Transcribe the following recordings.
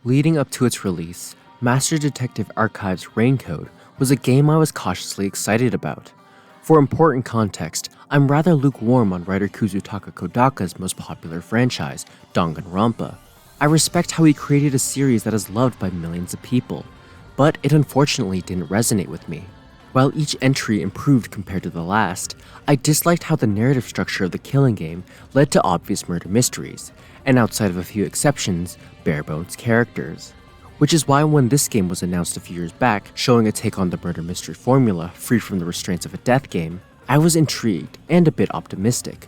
Leading up to its release, Master Detective Archive's Raincode was a game I was cautiously excited about. For important context, I'm rather lukewarm on writer Kuzutaka Kodaka's most popular franchise, Danganronpa. I respect how he created a series that is loved by millions of people, but it unfortunately didn't resonate with me. While each entry improved compared to the last, I disliked how the narrative structure of the killing game led to obvious murder mysteries, and outside of a few exceptions, bare-bones characters. Which is why when this game was announced a few years back, showing a take on the murder mystery formula free from the restraints of a death game, I was intrigued and a bit optimistic.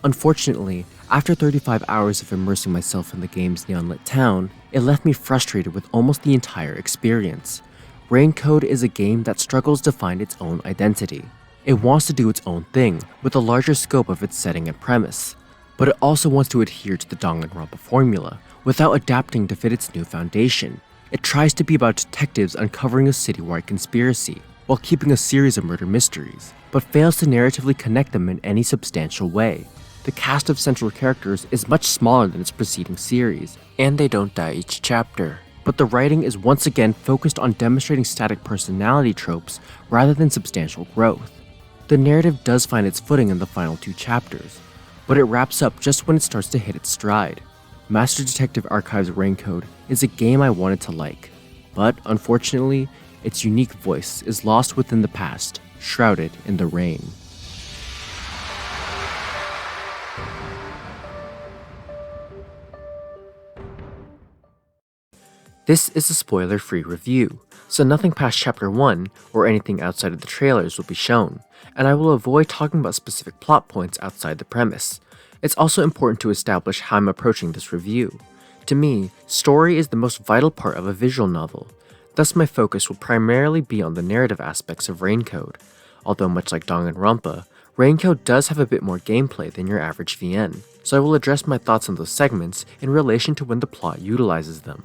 Unfortunately, after 35 hours of immersing myself in the game's neon-lit town, it left me frustrated with almost the entire experience. Raincode is a game that struggles to find its own identity. It wants to do its own thing, with a larger scope of its setting and premise, but it also wants to adhere to the Danganronpa formula, without adapting to fit its new foundation. It tries to be about detectives uncovering a citywide conspiracy, while keeping a series of murder mysteries, but fails to narratively connect them in any substantial way. The cast of central characters is much smaller than its preceding series, and they don't die each chapter. But the writing is once again focused on demonstrating static personality tropes rather than substantial growth. The narrative does find its footing in the final 2 chapters, but it wraps up just when it starts to hit its stride. Master Detective Archive's Raincode is a game I wanted to like, but unfortunately, its unique voice is lost within the past, shrouded in the rain. This is a spoiler-free review, so nothing past Chapter 1 or anything outside of the trailers will be shown, and I will avoid talking about specific plot points outside the premise. It's also important to establish how I'm approaching this review. To me, story is the most vital part of a visual novel, thus my focus will primarily be on the narrative aspects of Raincode. Although much like Danganronpa, Raincode does have a bit more gameplay than your average VN, so I will address my thoughts on those segments in relation to when the plot utilizes them.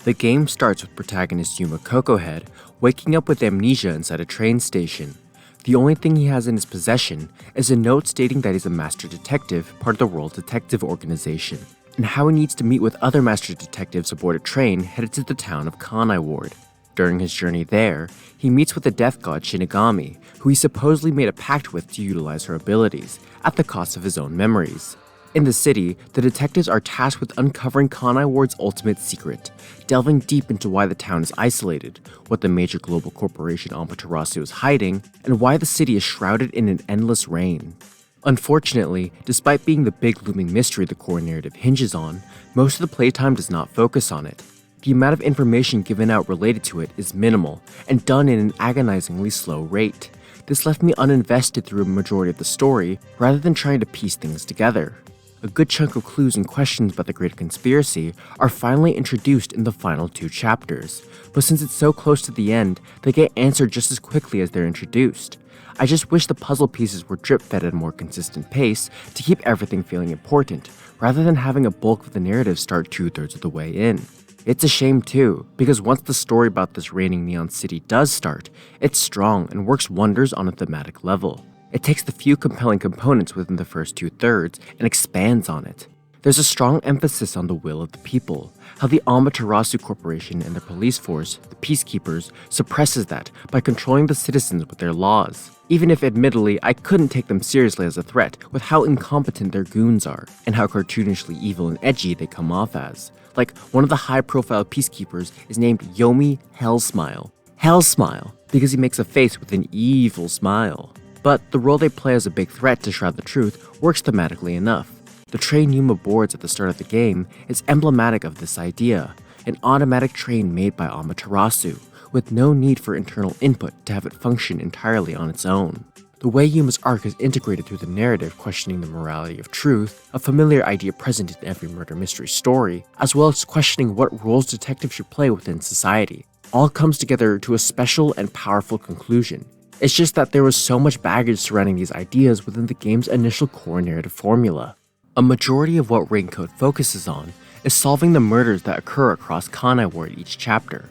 The game starts with protagonist Yuma Cocohead waking up with amnesia inside a train station. The only thing he has in his possession is a note stating that he's a master detective, part of the World Detective Organization, and how he needs to meet with other master detectives aboard a train headed to the town of Kanai Ward. During his journey there, he meets with the death god Shinigami, who he supposedly made a pact with to utilize her abilities, at the cost of his own memories. In the city, the detectives are tasked with uncovering Kanai Ward's ultimate secret, delving deep into why the town is isolated, what the major global corporation Amaterasu is hiding, and why the city is shrouded in an endless rain. Unfortunately, despite being the big looming mystery the core narrative hinges on, most of the playtime does not focus on it. The amount of information given out related to it is minimal, and done in an agonizingly slow rate. This left me uninvested through a majority of the story, rather than trying to piece things together. A good chunk of clues and questions about the greater conspiracy are finally introduced in the final 2 chapters, but since it's so close to the end, they get answered just as quickly as they're introduced. I just wish the puzzle pieces were drip-fed at a more consistent pace to keep everything feeling important, rather than having a bulk of the narrative start 2/3 of the way in. It's a shame too, because once the story about this reigning neon city does start, it's strong and works wonders on a thematic level. It takes the few compelling components within the first 2/3 and expands on it. There's a strong emphasis on the will of the people, how the Amaterasu Corporation and their police force, the Peacekeepers, suppresses that by controlling the citizens with their laws. Even if admittedly I couldn't take them seriously as a threat with how incompetent their goons are, and how cartoonishly evil and edgy they come off as. Like, one of the high-profile Peacekeepers is named Yomi Hellsmile. Hellsmile, because he makes a face with an evil smile. But the role they play as a big threat to shroud the truth works thematically enough. The train Yuma boards at the start of the game is emblematic of this idea, an automatic train made by Amaterasu, with no need for internal input to have it function entirely on its own. The way Yuma's arc is integrated through the narrative questioning the morality of truth, a familiar idea present in every murder mystery story, as well as questioning what roles detectives should play within society, all comes together to a special and powerful conclusion. It's just that there was so much baggage surrounding these ideas within the game's initial core narrative formula. A majority of what Raincode focuses on is solving the murders that occur across Kanai Ward each chapter,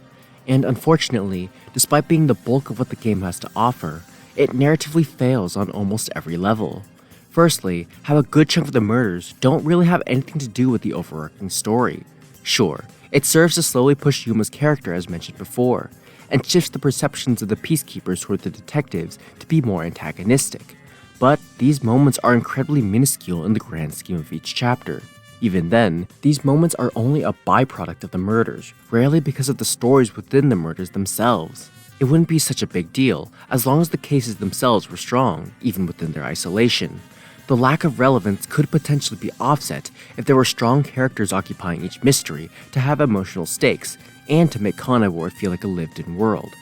and unfortunately, despite being the bulk of what the game has to offer, it narratively fails on almost every level. Firstly, how a good chunk of the murders don't really have anything to do with the overarching story. Sure, It serves to slowly push Yuma's character as mentioned before, and shifts the perceptions of the peacekeepers toward the detectives to be more antagonistic. But these moments are incredibly minuscule in the grand scheme of each chapter. Even then, these moments are only a byproduct of the murders, rarely because of the stories within the murders themselves. It wouldn't be such a big deal as long as the cases themselves were strong, even within their isolation. The lack of relevance could potentially be offset if there were strong characters occupying each mystery to have emotional stakes and to make Kanai Ward feel like a lived-in world,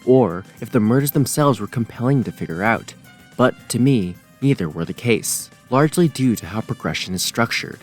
or if the murders themselves were compelling to figure out. But to me, neither were the case, largely due to how progression is structured.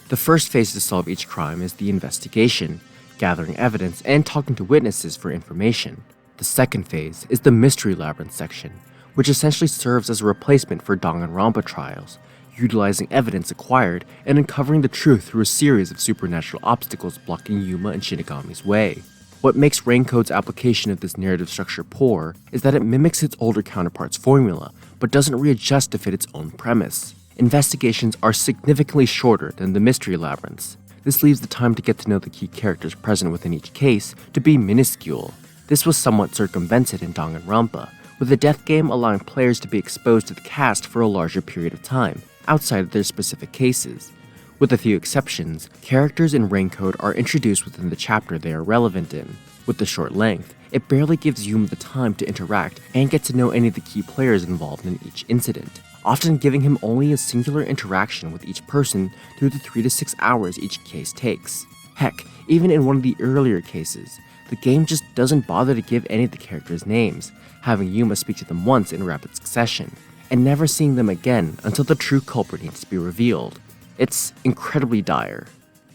The first phase to solve each crime is the investigation, gathering evidence and talking to witnesses for information. The second phase is the Mystery Labyrinth section, which essentially serves as a replacement for Danganronpa trials, utilizing evidence acquired and uncovering the truth through a series of supernatural obstacles blocking Yuma and Shinigami's way. What makes Rain Code's application of this narrative structure poor is that it mimics its older counterpart's formula, but doesn't readjust to fit its own premise. Investigations are significantly shorter than the Mystery Labyrinths. This leaves the time to get to know the key characters present within each case to be minuscule. This was somewhat circumvented in Danganronpa, with the death game allowing players to be exposed to the cast for a larger period of time, outside of their specific cases. With a few exceptions, characters in Rain Code are introduced within the chapter they are relevant in. With the short length, it barely gives Yuma the time to interact and get to know any of the key players involved in each incident, often giving him only a singular interaction with each person through the 3 to 6 hours each case takes. Heck, even in one of the earlier cases, the game just doesn't bother to give any of the characters names, having Yuma speak to them once in rapid succession, and never seeing them again until the true culprit needs to be revealed. It's incredibly dire.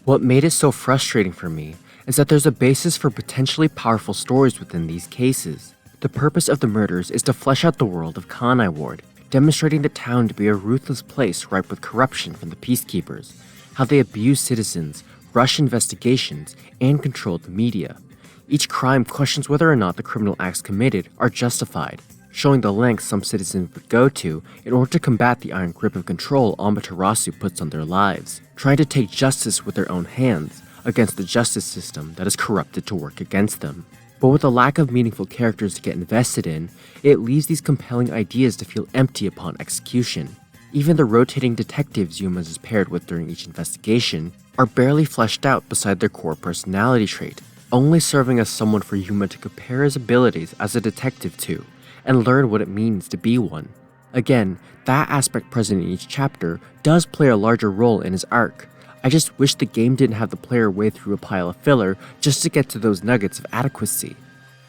What made it so frustrating for me is that there's a basis for potentially powerful stories within these cases. The purpose of the murders is to flesh out the world of Kanai Ward, demonstrating the town to be a ruthless place ripe with corruption from the peacekeepers, how they abuse citizens, rush investigations, and control the media. Each crime questions whether or not the criminal acts committed are justified, showing the lengths some citizens would go to in order to combat the iron grip of control Amaterasu puts on their lives, trying to take justice with their own hands against the justice system that is corrupted to work against them. But with a lack of meaningful characters to get invested in, it leaves these compelling ideas to feel empty upon execution. Even the rotating detectives Yuma is paired with during each investigation are barely fleshed out beside their core personality trait, only serving as someone for Yuma to compare his abilities as a detective to, and learn what it means to be one. Again, that aspect present in each chapter does play a larger role in his arc. I just wish the game didn't have the player wade through a pile of filler just to get to those nuggets of adequacy.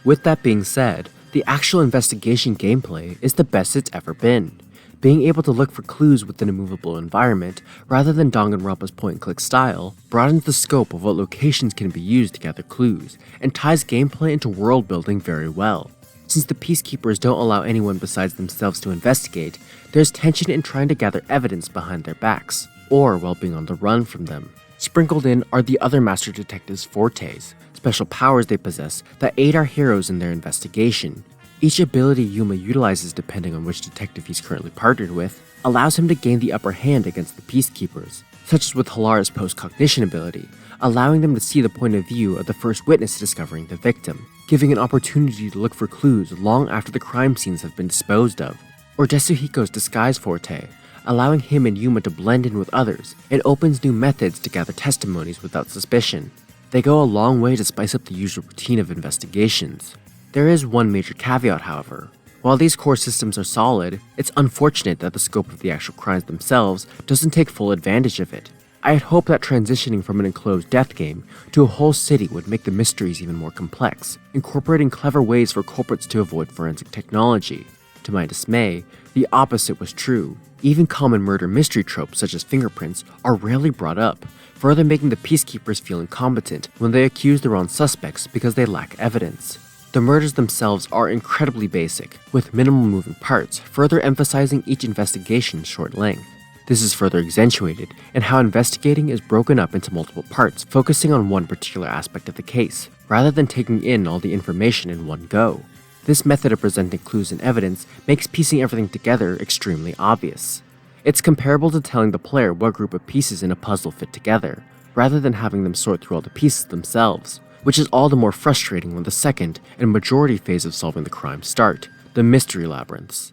With that being said, the actual investigation gameplay is the best it's ever been. Being able to look for clues within a movable environment, rather than Danganronpa's point-and-click style, broadens the scope of what locations can be used to gather clues, and ties gameplay into world building very well. Since the peacekeepers don't allow anyone besides themselves to investigate, there's tension in trying to gather evidence behind their backs, or while being on the run from them. Sprinkled in are the other Master Detectives' fortes, special powers they possess that aid our heroes in their investigation. Each ability Yuma utilizes depending on which detective he's currently partnered with, allows him to gain the upper hand against the peacekeepers, such as with Halara's post-cognition ability, allowing them to see the point of view of the first witness discovering the victim, giving an opportunity to look for clues long after the crime scenes have been disposed of, or Tetsuhiko's disguise forte, allowing him and Yuma to blend in with others, and opens new methods to gather testimonies without suspicion. They go a long way to spice up the usual routine of investigations. There is one major caveat, however. While these core systems are solid, it's unfortunate that the scope of the actual crimes themselves doesn't take full advantage of it. I had hoped that transitioning from an enclosed death game to a whole city would make the mysteries even more complex, incorporating clever ways for culprits to avoid forensic technology. To my dismay, the opposite was true. Even common murder mystery tropes such as fingerprints are rarely brought up, further making the peacekeepers feel incompetent when they accuse the wrong suspects because they lack evidence. The murders themselves are incredibly basic, with minimal moving parts, further emphasizing each investigation's short length. This is further accentuated in how investigating is broken up into multiple parts, focusing on one particular aspect of the case, rather than taking in all the information in one go. This method of presenting clues and evidence makes piecing everything together extremely obvious. It's comparable to telling the player what group of pieces in a puzzle fit together. rather than having them sort through all the pieces themselves, which is all the more frustrating when the second and majority phase of solving the crime start, the mystery labyrinths.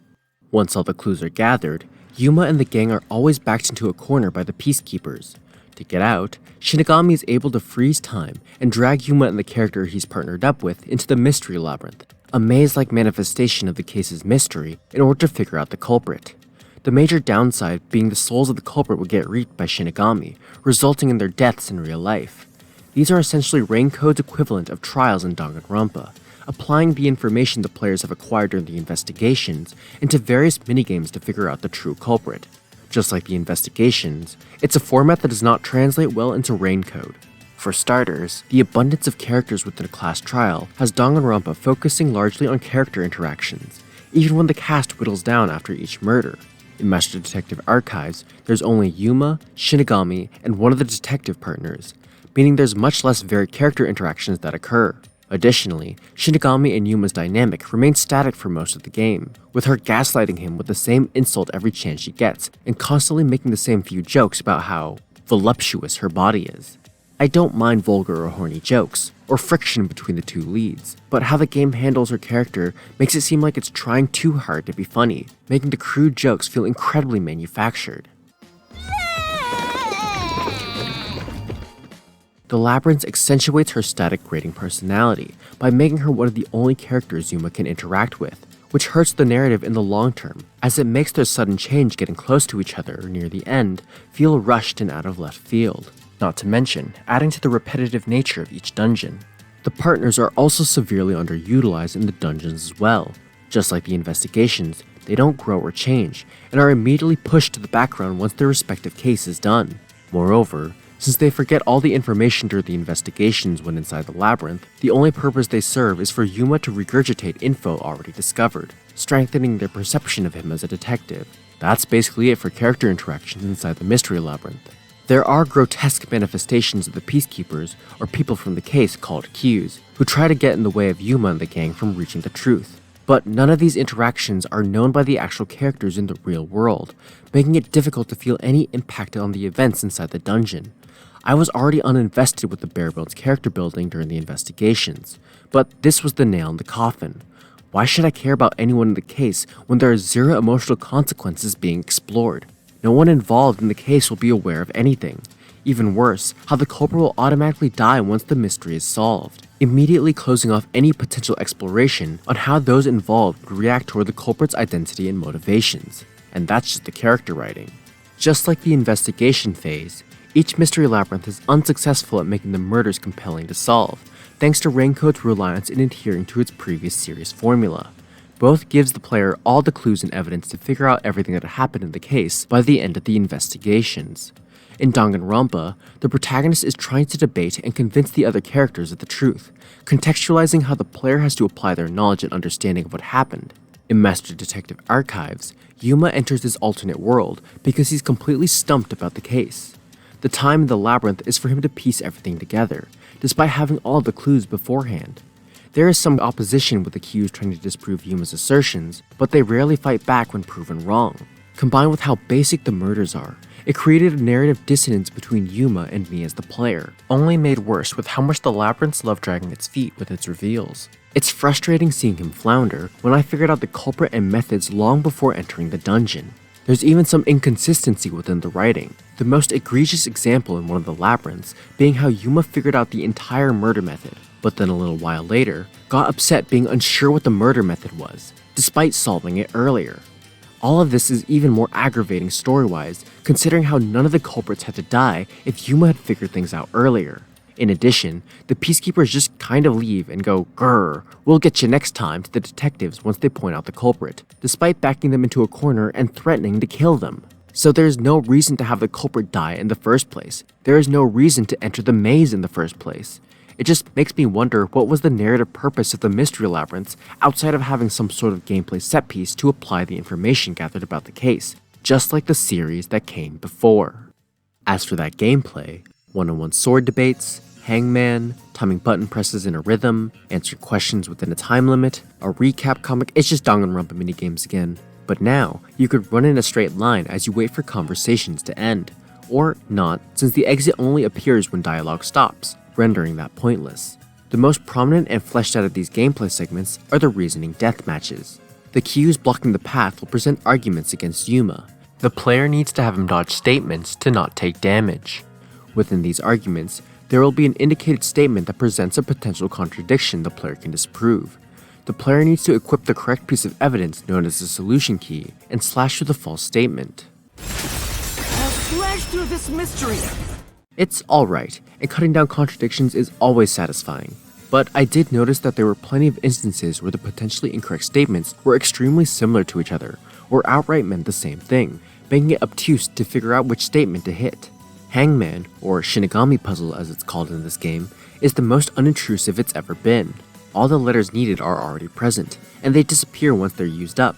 Once all the clues are gathered, Yuma and the gang are always backed into a corner by the peacekeepers. To get out, Shinigami is able to freeze time and drag Yuma and the character he's partnered up with into the mystery labyrinth, a maze-like manifestation of the case's mystery, in order to figure out the culprit. The major downside being the souls of the culprit would get reaped by Shinigami, resulting in their deaths in real life. These are essentially Raincode's equivalent of trials in Danganronpa, applying the information the players have acquired during the investigations into various minigames to figure out the true culprit. Just like the investigations, it's a format that does not translate well into Raincode. For starters, the abundance of characters within a class trial has Danganronpa focusing largely on character interactions, even when the cast whittles down after each murder. In Master Detective Archives, there's only Yuma, Shinigami, and one of the detective partners, meaning there's much less varied character interactions that occur. Additionally, Shinigami and Yuma's dynamic remains static for most of the game, with her gaslighting him with the same insult every chance she gets, and constantly making the same few jokes about how voluptuous her body is. I don't mind vulgar or horny jokes, or friction between the two leads, but how the game handles her character makes it seem like it's trying too hard to be funny, making the crude jokes feel incredibly manufactured. The Labyrinth accentuates her static grating personality by making her one of the only characters Yuma can interact with, which hurts the narrative in the long term, as it makes their sudden change getting close to each other near the end feel rushed and out of left field. Not to mention, adding to the repetitive nature of each dungeon. The partners are also severely underutilized in the dungeons as well. Just like the investigations, they don't grow or change, and are immediately pushed to the background once their respective case is done. Moreover, since they forget all the information during the investigations when inside the labyrinth, the only purpose they serve is for Yuma to regurgitate info already discovered, strengthening their perception of him as a detective. That's basically it for character interactions inside the mystery labyrinth. There are grotesque manifestations of the peacekeepers, or people from the case called Qs, who try to get in the way of Yuma and the gang from reaching the truth. But none of these interactions are known by the actual characters in the real world, making it difficult to feel any impact on the events inside the dungeon. I was already uninvested with the bare-bones character building during the investigations, but this was the nail in the coffin. Why should I care about anyone in the case when there are zero emotional consequences being explored? No one involved in the case will be aware of anything. Even worse, how the culprit will automatically die once the mystery is solved, immediately closing off any potential exploration on how those involved would react toward the culprit's identity and motivations. And that's just the character writing. Just like the investigation phase, each mystery labyrinth is unsuccessful at making the murders compelling to solve, thanks to Raincode's reliance in adhering to its previous series formula. Both gives the player all the clues and evidence to figure out everything that happened in the case by the end of the investigations. In Danganronpa, the protagonist is trying to debate and convince the other characters of the truth, contextualizing how the player has to apply their knowledge and understanding of what happened. In Master Detective Archives, Yuma enters this alternate world because he's completely stumped about the case. The time in the labyrinth is for him to piece everything together, despite having all the clues beforehand. There is some opposition with the Qs trying to disprove Yuma's assertions, but they rarely fight back when proven wrong. Combined with how basic the murders are, it created a narrative dissonance between Yuma and me as the player, only made worse with how much the labyrinths love dragging its feet with its reveals. It's frustrating seeing him flounder when I figured out the culprit and methods long before entering the dungeon. There's even some inconsistency within the writing, the most egregious example in one of the labyrinths being how Yuma figured out the entire murder method, but then a little while later, got upset being unsure what the murder method was, despite solving it earlier. All of this is even more aggravating story-wise, considering how none of the culprits had to die if Yuma had figured things out earlier. In addition, the peacekeepers just kind of leave and go, "Grrr, we'll get you next time" to the detectives once they point out the culprit, despite backing them into a corner and threatening to kill them. So there is no reason to have the culprit die in the first place. There is no reason to enter the maze in the first place. It just makes me wonder what was the narrative purpose of the mystery labyrinths outside of having some sort of gameplay set piece to apply the information gathered about the case, just like the series that came before. As for that gameplay, one-on-one sword debates, hangman, timing button presses in a rhythm, answering questions within a time limit, a recap comic, it's just Danganronpa minigames again. But now, you could run in a straight line as you wait for conversations to end, or not, since the exit only appears when dialogue stops, rendering that pointless. The most prominent and fleshed out of these gameplay segments are the reasoning death matches. The cues blocking the path will present arguments against Yuma. The player needs to have him dodge statements to not take damage. Within these arguments, there will be an indicated statement that presents a potential contradiction the player can disprove. The player needs to equip the correct piece of evidence known as the solution key and slash through the false statement. I'll slash through this mystery! It's alright, and cutting down contradictions is always satisfying. But I did notice that there were plenty of instances where the potentially incorrect statements were extremely similar to each other, or outright meant the same thing, making it obtuse to figure out which statement to hit. Hangman, or Shinigami puzzle as it's called in this game, is the most unintrusive it's ever been. All the letters needed are already present, and they disappear once they're used up.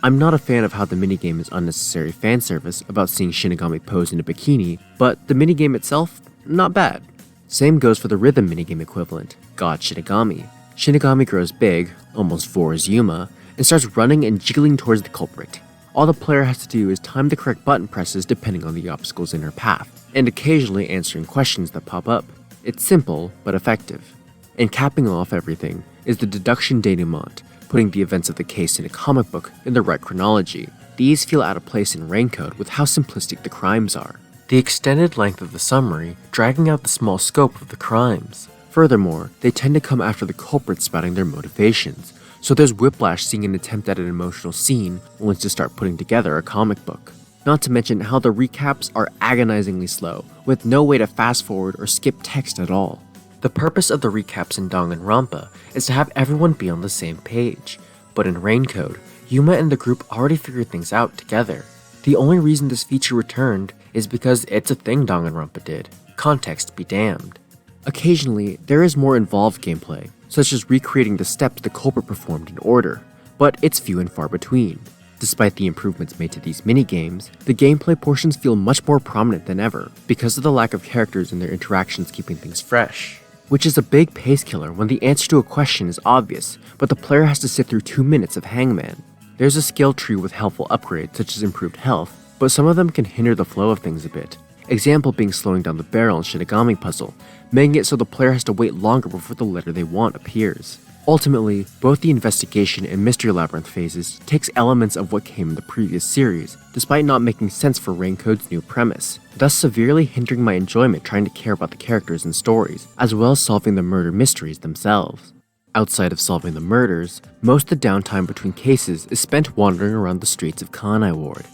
I'm not a fan of how the minigame is unnecessary fan service about seeing Shinigami pose in a bikini, but the minigame itself, not bad. Same goes for the rhythm minigame equivalent, God Shinigami. Shinigami grows big, almost 4 as Yuma, and starts running and jiggling towards the culprit. All the player has to do is time the correct button presses depending on the obstacles in her path, and occasionally answering questions that pop up. It's simple, but effective. And capping off everything is the Deduction Denouement, putting the events of the case in a comic book in the right chronology. These feel out of place in Raincode with how simplistic the crimes are. The extended length of the summary dragging out the small scope of the crimes. Furthermore, they tend to come after the culprit spouting their motivations, so there's whiplash seeing an attempt at an emotional scene only to start putting together a comic book. Not to mention how the recaps are agonizingly slow, with no way to fast forward or skip text at all. The purpose of the recaps in Danganronpa is to have everyone be on the same page, but in Raincode, Yuma and the group already figured things out together. The only reason this feature returned is because it's a thing Danganronpa did. Context be damned. Occasionally, there is more involved gameplay, such as recreating the steps the culprit performed in order, but it's few and far between. Despite the improvements made to these minigames, the gameplay portions feel much more prominent than ever because of the lack of characters and their interactions keeping things fresh. Which is a big pace killer when the answer to a question is obvious, but the player has to sit through 2 minutes of Hangman. There's a skill tree with helpful upgrades such as improved health, but some of them can hinder the flow of things a bit. Example being slowing down the barrel in Shinigami puzzle, making it so the player has to wait longer before the letter they want appears. Ultimately, both the investigation and mystery labyrinth phases takes elements of what came in the previous series, despite not making sense for Raincode's new premise, thus severely hindering my enjoyment trying to care about the characters and stories, as well as solving the murder mysteries themselves. Outside of solving the murders, most of the downtime between cases is spent wandering around the streets of Kanai Ward.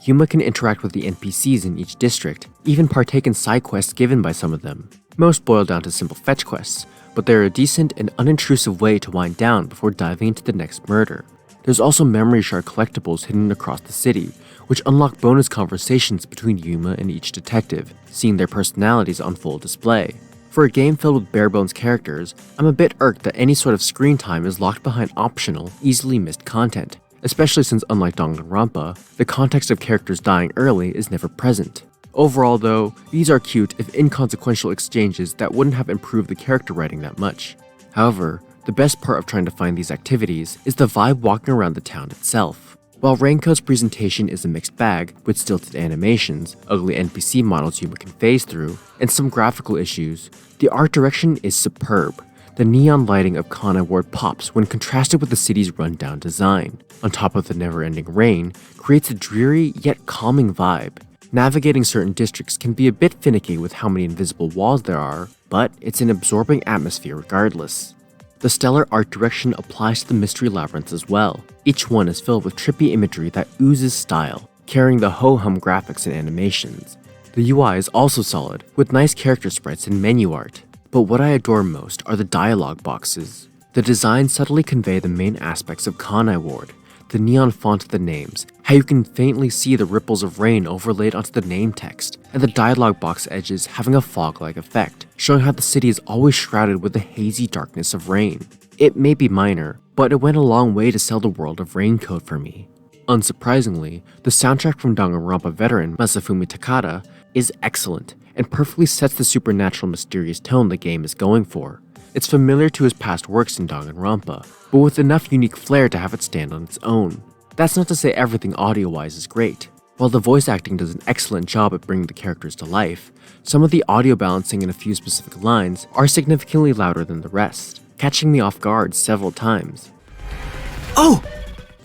Yuma can interact with the NPCs in each district, even partake in side quests given by some of them. Most boil down to simple fetch quests, but they're a decent and unintrusive way to wind down before diving into the next murder. There's also memory shard collectibles hidden across the city, which unlock bonus conversations between Yuma and each detective, seeing their personalities on full display. For a game filled with bare-bones characters, I'm a bit irked that any sort of screen time is locked behind optional, easily missed content, especially since unlike Danganronpa, the context of characters dying early is never present. Overall though, these are cute if inconsequential exchanges that wouldn't have improved the character writing that much. However, the best part of trying to find these activities is the vibe walking around the town itself. While Raincode's presentation is a mixed bag, with stilted animations, ugly NPC models Yuma can phase through, and some graphical issues, the art direction is superb. The neon lighting of Kanai Ward pops when contrasted with the city's run-down design. On top of the never-ending rain, creates a dreary yet calming vibe. Navigating certain districts can be a bit finicky with how many invisible walls there are, but it's an absorbing atmosphere regardless. The stellar art direction applies to the mystery labyrinths as well. Each one is filled with trippy imagery that oozes style, carrying the ho-hum graphics and animations. The UI is also solid, with nice character sprites and menu art. But what I adore most are the dialogue boxes. The designs subtly convey the main aspects of Kanai Ward, the neon font of the names, how you can faintly see the ripples of rain overlaid onto the name text, and the dialogue box edges having a fog-like effect, showing how the city is always shrouded with the hazy darkness of rain. It may be minor, but it went a long way to sell the world of Raincode for me. Unsurprisingly, the soundtrack from Danganronpa veteran Masafumi Takada is excellent, and perfectly sets the supernatural mysterious tone the game is going for. It's familiar to his past works in Danganronpa, but with enough unique flair to have it stand on its own. That's not to say everything audio-wise is great. While the voice acting does an excellent job at bringing the characters to life, some of the audio balancing in a few specific lines are significantly louder than the rest, catching me off guard several times. Oh!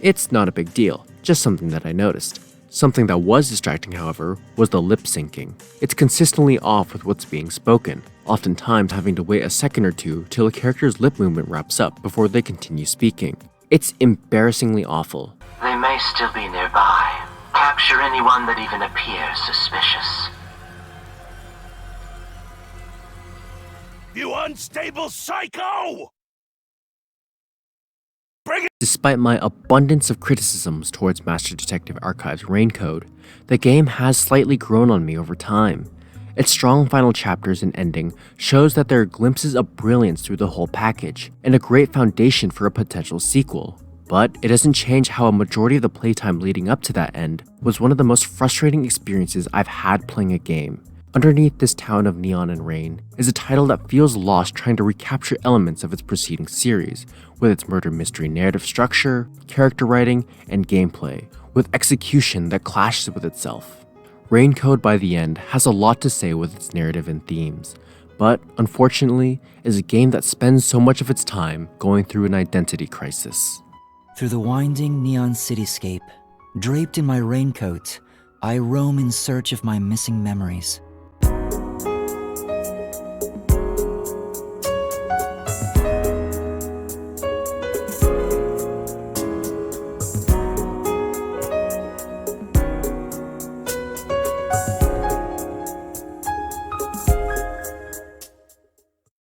It's not a big deal, just something that I noticed. Something that was distracting, however, was the lip syncing. It's consistently off with what's being spoken, oftentimes having to wait a second or two till a character's lip movement wraps up before they continue speaking. It's embarrassingly awful. They may still be nearby. Capture anyone that even appears suspicious. You unstable psycho! Despite my abundance of criticisms towards Master Detective Archive's Raincode, the game has slightly grown on me over time. Its strong final chapters and ending shows that there are glimpses of brilliance through the whole package, and a great foundation for a potential sequel. But it doesn't change how a majority of the playtime leading up to that end was one of the most frustrating experiences I've had playing a game. Underneath this town of neon and rain is a title that feels lost trying to recapture elements of its preceding series, with its murder mystery narrative structure, character writing, and gameplay, with execution that clashes with itself. Raincode by the end has a lot to say with its narrative and themes, but unfortunately is a game that spends so much of its time going through an identity crisis. Through the winding neon cityscape, draped in my raincoat, I roam in search of my missing memories.